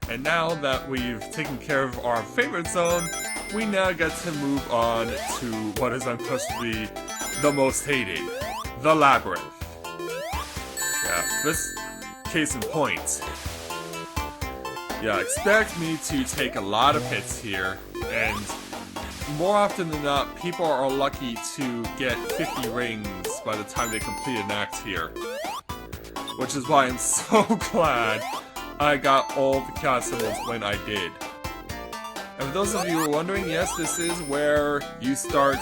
And now that we've taken care of our favorite zone, we now get to move on to what is supposed to be the most hated, the Labyrinth. Yeah, this case in point. Yeah, expect me to take a lot of hits here, and more often than not, people are lucky to get 50 rings by the time they complete an act here. Which is why I'm so glad I got all the chaos symbols when I did. And for those of you who are wondering, yes, this is where you start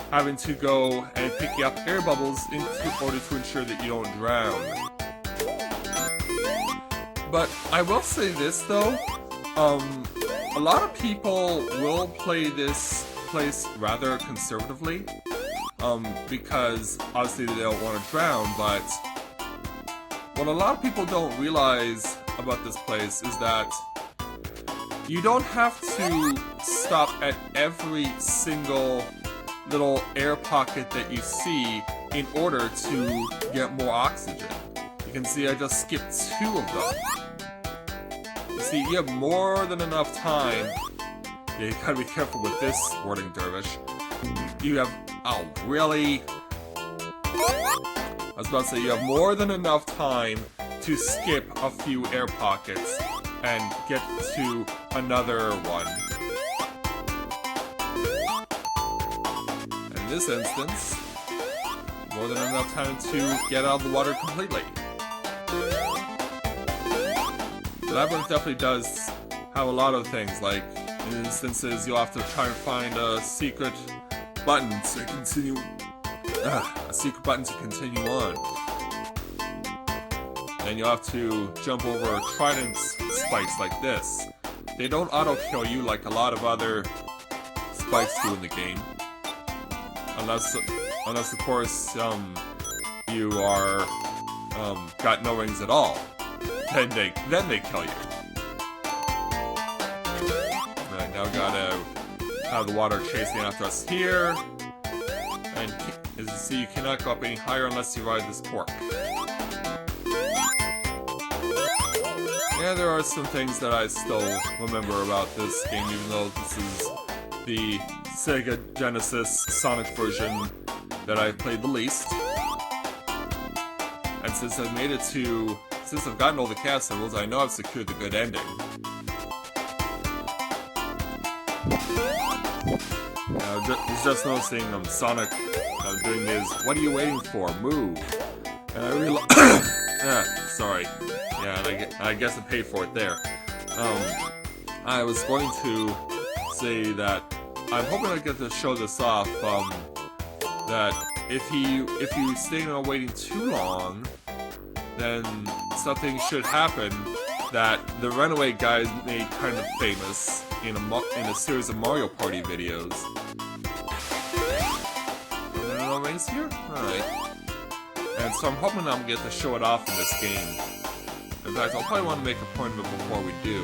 having to go and pick up air bubbles in order to ensure that you don't drown. But I will say this though, a lot of people will play this place rather conservatively, because obviously they don't want to drown, but what a lot of people don't realize about this place is that you don't have to stop at every single little air pocket that you see in order to get more oxygen. You can see I just skipped 2 of them. You see, you have more than enough time. Yeah, you gotta be careful with this sporting dervish. You have... oh, really? I was about to say, you have more than enough time to skip a few air pockets and get to another one. In this instance, more than enough time to get out of the water completely. The Labyrinth definitely does have a lot of things, like in instances you'll have to try and find a secret button to continue on. And you'll have to jump over trident spikes like this. They don't auto-kill you like a lot of other spikes do in the game. Unless of course, you are, got no rings at all. Then they kill you. Alright, now we gotta have the water chasing after us here. And as you see, you cannot go up any higher unless you ride this cork. Yeah, there are some things that I still remember about this game, even though this is the Sega Genesis Sonic version that I've played the least. And since I've gotten all the chaos symbols, I know I've secured the good ending. Now, just noticing Sonic doing his "what are you waiting for? Move!" And I realized, sorry, yeah, and I guess I paid for it there. I was going to say that I'm hoping I get to show this off. That if you stay on waiting too long, then something should happen that the Runaway guy made kind of famous in a series of Mario Party videos. Are there no rings here? Alright. And so I'm hoping I'm going to get to show it off in this game. In fact, I'll probably want to make a point of it before we do.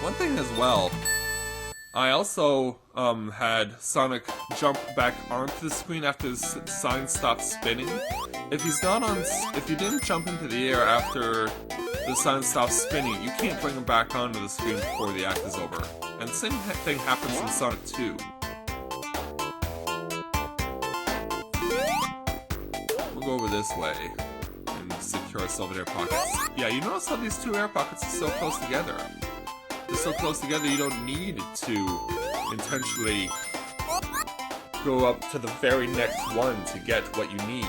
One thing as well, I also had Sonic jump back onto the screen after the sign stopped spinning. If you didn't jump into the air after the sign stops spinning, you can't bring him back onto the screen before the act is over. And the same thing happens in Sonic 2. We'll go over this way and secure ourselves in air pockets. Yeah, you notice how these 2 air pockets are so close together. They're so close together you don't need to intentionally go up to the very next one to get what you need.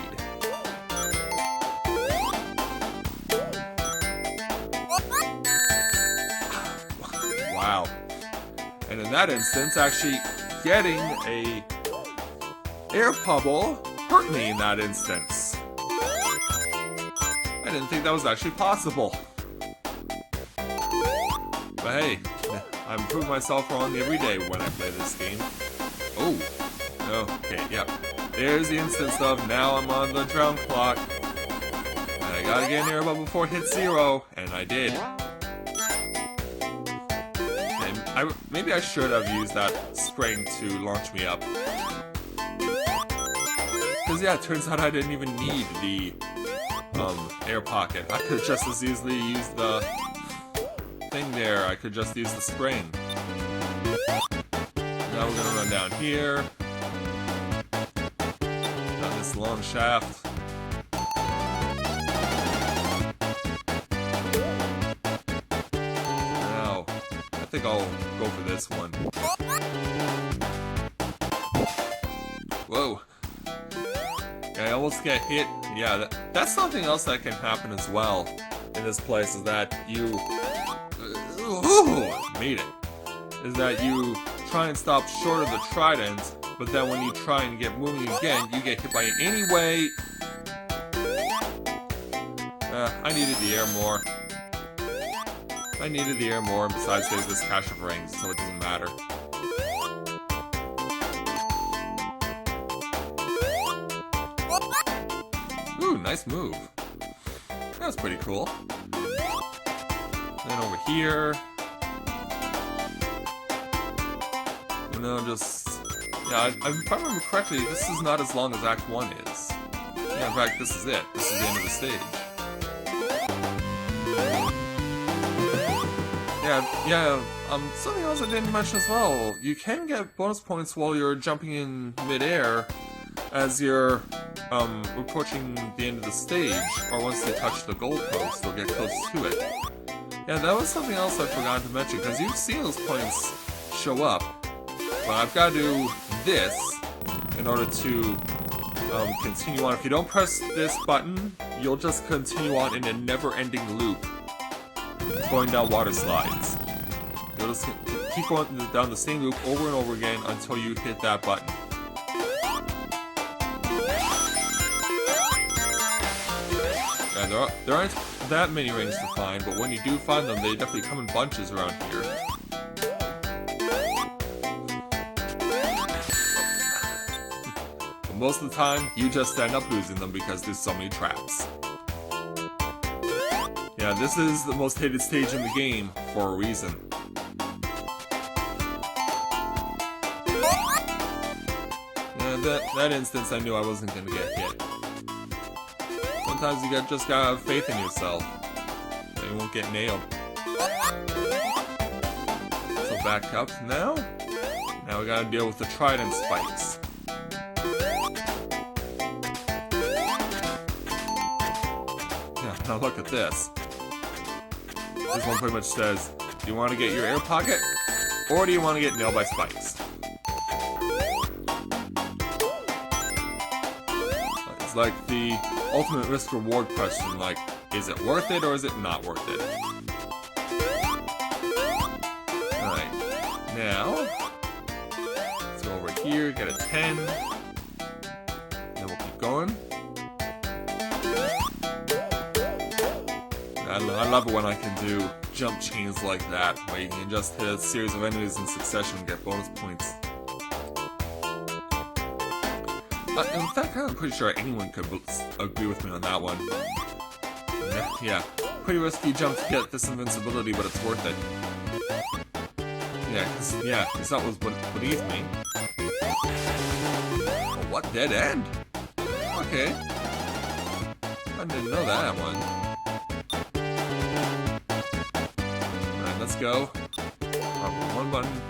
Wow. And in that instance, actually getting a air bubble hurt me in that instance. I didn't think that was actually possible. But hey, I'm proving myself wrong every day when I play this game. Oh, okay, yep. There's the instance of now I'm on the drown clock. And I gotta get an air bubble before it hits 0, and I did. And maybe I should have used that spring to launch me up. Because yeah, it turns out I didn't even need the air pocket. I could just as easily use the thing there. I could just use the spring. Now we're gonna run down here. Down this long shaft. Now, I think I'll go for this one. Whoa. Yeah, I almost get hit. Yeah, that's something else that can happen as well in this place, is that you... made it. Is that you try and stop short of the trident, but then when you try and get moving again, you get hit by it anyway. I needed the air more. I needed the air more, and besides there's this cache of rings, so it doesn't matter. Ooh, nice move. That was pretty cool. Then over here. And then just... Yeah, if I remember correctly, this is not as long as Act 1 is. Yeah, in fact, this is it. This is the end of the stage. Yeah, something else I didn't mention as well. You can get bonus points while you're jumping in mid-air as you're approaching the end of the stage, or once they touch the goalpost, they'll get close to it. Yeah, that was something else I forgot to mention, because you've seen those points show up. But I've got to do this in order to continue on. If you don't press this button, you'll just continue on in a never-ending loop, going down water slides. You'll just keep going down the same loop over and over again until you hit that button. Yeah, there aren't that many rings to find, but when you do find them, they definitely come in bunches around here. But most of the time, you just end up losing them because there's so many traps. Yeah, this is the most hated stage in the game for a reason. Yeah, that instance I knew I wasn't gonna get hit. Sometimes you just gotta have faith in yourself, so you won't get nailed. So back up now. Now we gotta deal with the trident spikes. Yeah, now look at this. This one pretty much says, do you want to get your air pocket, or do you want to get nailed by spikes? It's like the ultimate risk-reward question, like, is it worth it or is it not worth it? Alright, now, let's go over here, get a 10, then we'll keep going. I love it when I can do jump chains like that, where you can just hit a series of enemies in succession and get bonus points. In fact, I'm pretty sure anyone could agree with me on that one. Yeah, pretty risky jump to get this invincibility, but it's worth it. Yeah, cause that was beneath me. Oh, what dead end? Okay. I didn't know that one. Let's go. One button.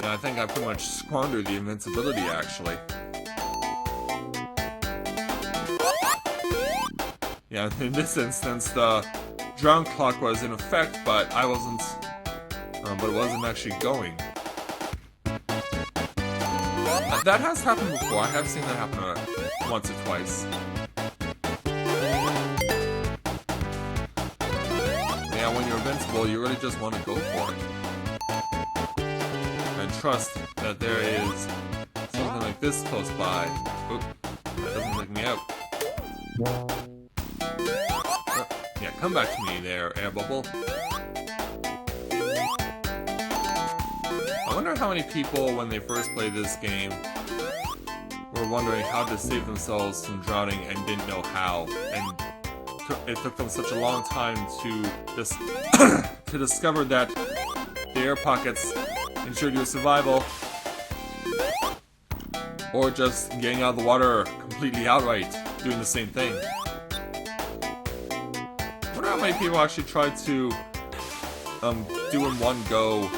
Yeah, I think I pretty much squandered the invincibility, actually. Yeah, in this instance, the drown clock was in effect, but I wasn't. But it wasn't actually going. That has happened before. I have seen that happen once or twice. Yeah, when you're invincible, you really just want to go for it. And trust that there is something like this close by. Oop, that doesn't let me out. Yeah, come back to me there, air bubble. I wonder how many people, when they first played this game, were wondering how to save themselves from drowning and didn't know how, and it took them such a long time to to discover that the air pockets ensured your survival, or just getting out of the water completely outright, doing the same thing. how many people actually try to do in one go,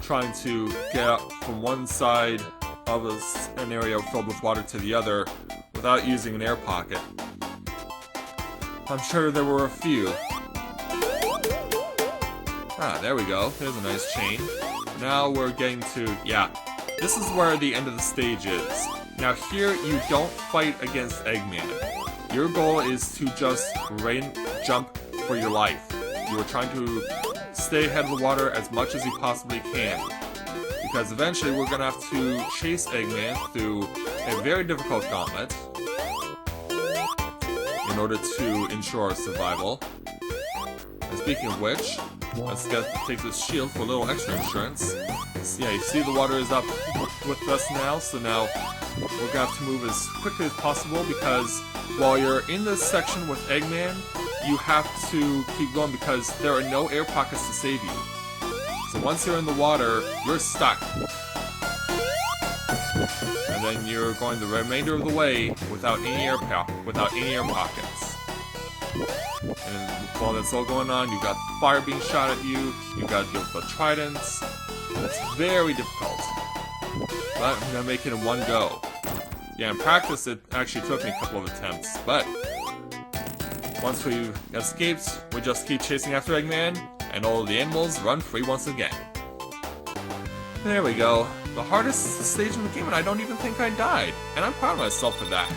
trying to get up from one side of a scenario filled with water to the other without using an air pocket. I'm sure there were a few. Ah, there we go. There's a nice chain. Now we're getting to, yeah, this is where the end of the stage is. Now here, you don't fight against Eggman. Your goal is to just jump for your life. You are trying to stay ahead of the water as much as you possibly can. Because eventually we're gonna have to chase Eggman through a very difficult gauntlet in order to ensure our survival. And speaking of which, let's take this shield for a little extra insurance. So yeah, you see the water is up with us now, so now we're gonna have to move as quickly as possible because while you're in this section with Eggman, you have to keep going because there are no air pockets to save you. So once you're in the water, you're stuck. And then you're going the remainder of the way without any air pockets. And while that's all going on, you've got fire being shot at you, you've got to deal with the tridents. It's very difficult. But I'm gonna make it in one go. Yeah, in practice it actually took me a couple of attempts, but once we've escaped, we just keep chasing after Eggman, and all of the animals run free once again. There we go. The hardest stage in the game, and I don't even think I died. And I'm proud of myself for that.